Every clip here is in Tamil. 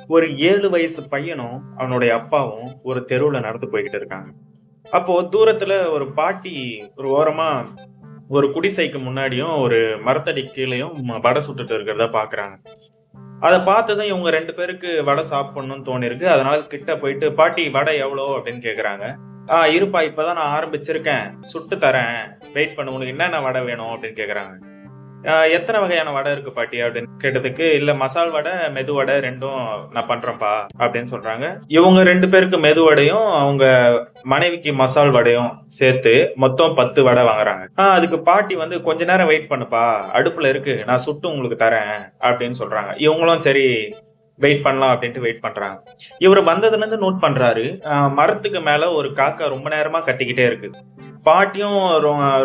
ஒரு 7 வயசு பையனும் அவனுடைய அப்பாவும் ஒரு தெருவுல நடந்து போய்கிட்டு இருக்காங்க. அப்போ தூரத்துல ஒரு பாட்டி ஒரு ஓரமா ஒரு குடிசைக்கு முன்னாடியும் ஒரு மரத்தடி கீழயும் வடை சுட்டுட்டு இருக்கிறத பாக்குறாங்க. அத பார்த்ததும் இவங்க 2 பேருக்கு வடை சாப்பிடணும்னு தோணிருக்கு. அதனால கிட்ட போயிட்டு, "பாட்டி வடை எவ்வளோ?" அப்படின்னு கேக்குறாங்க. இருப்பா, இப்பதான் நான் ஆரம்பிச்சிருக்கேன். சுட்டு தரேன். வெயிட் பண்ணு. உனக்கு என்னென்ன வடை வேணும்?" அப்படின்னு கேக்குறாங்க. எத்தன வகையான வடை இருக்கு பாட்டி அப்படின்னு கேட்டதுக்கு, இல்ல மசால் வடை, மெது வடை 2ம் நான் பண்றேன்ப்பா அப்படின்னு சொல்றாங்க. இவங்க 2 பேருக்கு மெது வடையும், அவங்க மனைவிக்கு மசால் வடையும் சேர்த்து மொத்தம் 10 வடை வாங்குறாங்க. அதுக்கு பாட்டி வந்து கொஞ்ச நேரம் வெயிட் பண்ணுப்பா, அடுப்புல இருக்கு, நான் சுட்டு உங்களுக்கு தரேன் அப்படின்னு சொல்றாங்க. இவங்களும் சரி வெயிட் பண்ணலாம் அப்படின்ட்டு வெயிட் பண்றாங்க. இவரு வந்ததுல இருந்து நோட் பண்றாரு. மரத்துக்கு மேல ஒரு காக்கா ரொம்ப நேரமா கத்திக்கிட்டே இருக்கு. பாட்டியும்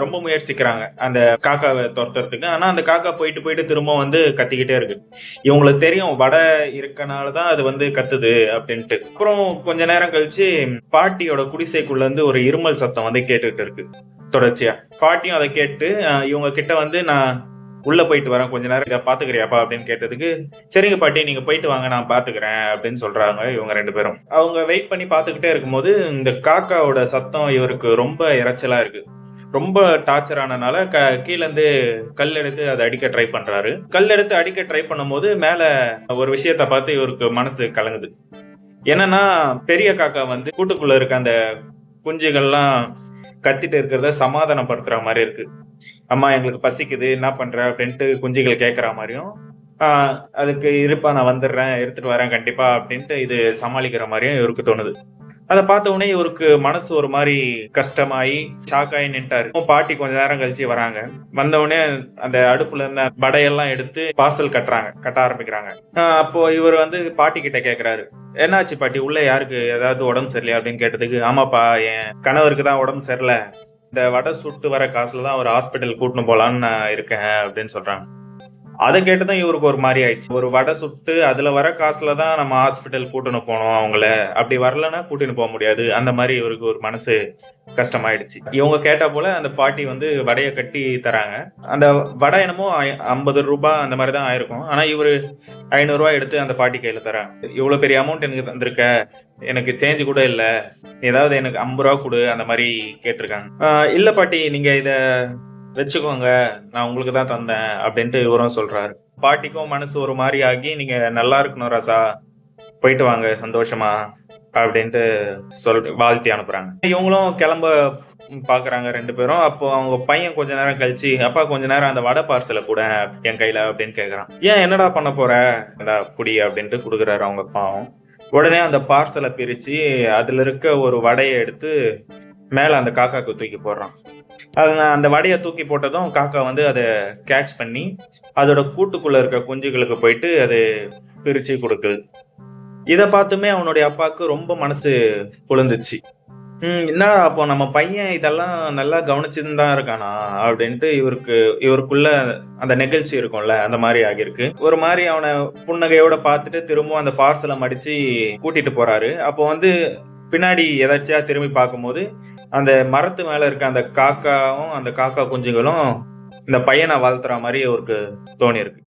ரொம்ப முயற்சிக்கிறாங்க அந்த காக்காவை துரத்துறதுக்கு. ஆனா அந்த காக்கா போயிட்டு போயிட்டு திரும்ப வந்து கத்திக்கிட்டே இருக்கு. இவங்களுக்கு தெரியும் வடை இருக்கனாலதான் அது வந்து கத்துது அப்படின்ட்டு. அப்புறம் கொஞ்ச நேரம் கழிச்சு பாட்டியோட குடிசைக்குள்ள இருந்து ஒரு இருமல் சத்தம் வந்து கேட்டுட்டு இருக்கு தொடர்ச்சியா. பாட்டியும் அதை கேட்டு இவங்க கிட்ட வந்து, நான் உள்ள போயிட்டு வரேன், கொஞ்ச நேரம் இதை பாத்துக்கிறியாப்பா அப்படின்னு கேட்டதுக்கு, சரிங்க பாட்டி நீங்க போயிட்டு வாங்க, நான் பாத்துக்கிறேன் அப்படின்னு சொல்றாங்க இவங்க 2 பேரும். அவங்க வெயிட் பண்ணி பாத்துக்கிட்டே இருக்கும்போது இந்த காக்காவோட சத்தம் இவருக்கு ரொம்ப இரைச்சலா இருக்கு. ரொம்ப டார்ச்சர் ஆனனால கீழ இருந்து கல் எடுத்து அதை அடிக்க ட்ரை பண்றாரு. கல் எடுத்து அடிக்க ட்ரை பண்ணும்போது மேல ஒரு விஷயத்த பார்த்து இவருக்கு மனசு கலங்குது. என்னன்னா, பெரிய காக்கா வந்து கூட்டுக்குள்ள இருக்க அந்த குஞ்சுகள்லாம் கத்திட்டு இருக்கிறத சமாதானப்படுத்துற மாதிரி இருக்கு. அம்மா எங்களுக்கு பசிக்குது, என்ன பண்ற அப்படின்ட்டு குஞ்சுகள் கேட்கற மாதிரியும், அதுக்கு இருப்பா நான் வந்துடுறேன், எடுத்துட்டு வரேன் கண்டிப்பா அப்படின்ட்டு இது சமாளிக்கிற மாதிரியும் இவருக்கு தோணுது. அதை பார்த்த உடனே இவருக்கு மனசு ஒரு மாதிரி கஷ்டமாயி ஷாக் ஆகி நின்ட்டாரு. பாட்டி கொஞ்ச நேரம் கழிச்சு வராங்க. வந்த உடனே அந்த அடுப்புல இருந்த வடையெல்லாம் எடுத்து பார்சல் கட்ட ஆரம்பிக்கிறாங்க. அப்போ இவர் வந்து பாட்டி கிட்ட கேக்குறாரு, என்னாச்சு பாட்டி, உள்ள யாருக்கு ஏதாவது உடம்பு சரியில்லையா அப்படின்னு கேட்டதுக்கு, ஆமாப்பா என் கணவருக்கு தான் உடம்பு சரியில்லை, இந்த வடை சுட்டு வர காசுல தான் ஒரு ஹாஸ்பிட்டல் கூட்டின்னு போலான்னு நான் இருக்கேன் அப்படின்னு சொல்றாங்க. அதை கேட்டுதான் இவருக்கு ஒரு மாதிரி ஆயிடுச்சு. ஒரு வடை சுட்டு அதுல வர காசுல தான் நம்ம ஹாஸ்பிட்டல் கூட்டின்னு போனோம் அவங்கள, அப்படி வரலன்னா கூட்டின்னு போக முடியாது. அந்த மாதிரி இவருக்கு ஒரு மனசு கஷ்டமாயிடுச்சு. இவங்க கேட்டா போல அந்த பாட்டி வந்து வடையை கட்டி தராங்க. அந்த வடை என்னமோ 50 ரூபாய் அந்த மாதிரி தான் ஆயிருக்கும். ஆனா இவரு 500 ரூபாய் எடுத்து அந்த பாட்டி கையில தராங்க. இவ்வளவு பெரிய அமௌண்ட் எனக்கு தந்திருக்க, எனக்கு சேஞ்சு கூட இல்ல, ஏதாவது எனக்கு 50 ரூபா கொடு அந்த மாதிரி கேட்டிருக்காங்க. இல்ல பாட்டி நீங்க இத வச்சுக்கோங்க, நான் உங்களுக்கு தான் தந்தேன் அப்படின்ட்டு இவரும் சொல்றாரு. பாட்டிக்கும் மனசு ஒரு மாதிரி ஆகி, நீங்க நல்லா இருக்கணும் ராசா, போயிட்டு வாங்க சந்தோஷமா அப்படின்ட்டு வாழ்த்தி அனுப்புறாங்க. இவங்களும் கிளம்ப பாக்குறாங்க 2 பேரும். அப்போ அவங்க பையன் கொஞ்ச நேரம் கழிச்சு, அப்பா கொஞ்ச நேரம் அந்த வடை பார்சலை கூட என் கையில அப்படின்னு கேக்குறான். ஏன் என்னடா பண்ண போற, அந்த புடி அப்படின்ட்டு குடுக்குறாரு அவங்க அப்பாவும். உடனே அந்த பார்சலை பிரிச்சு அதுல இருக்க ஒரு வடையை எடுத்து மேல அந்த காக்காக்கு தூக்கி போடுறான். அந்த வடையை தூக்கி போட்டதும் காக்கா வந்து அதை கேட்ச் பண்ணி அதோட கூட்டுக்குள்ள இருக்க குஞ்சுகளுக்கு போயிட்டு அது பிரிச்சு கொடுக்குது. இத பார்த்துமே அவனுடைய அப்பாவுக்கு ரொம்ப மனசு குளிர்ந்துச்சு. என்னடா அப்போ நம்ம பையன் இதெல்லாம் நல்லா கவனிச்சுன்னு தான் இருக்கானா அப்படின்ட்டு இவருக்குள்ள அந்த நிகழ்ச்சி இருக்கும்ல, அந்த மாதிரி ஆகியிருக்கு. ஒரு மாதிரி அவனை புன்னகையோட பார்த்துட்டு திரும்பவும் அந்த பார்சலை மடிச்சு கூட்டிட்டு போறாரு. அப்போ வந்து பின்னாடி எதாச்சியா திரும்பி பார்க்கும்போது அந்த மரத்து மேல இருக்க அந்த காக்காவும் அந்த காக்கா குஞ்சுகளும் இந்த பையனை வாழ்த்துற மாதிரி அவருக்கு தோணி இருக்கு.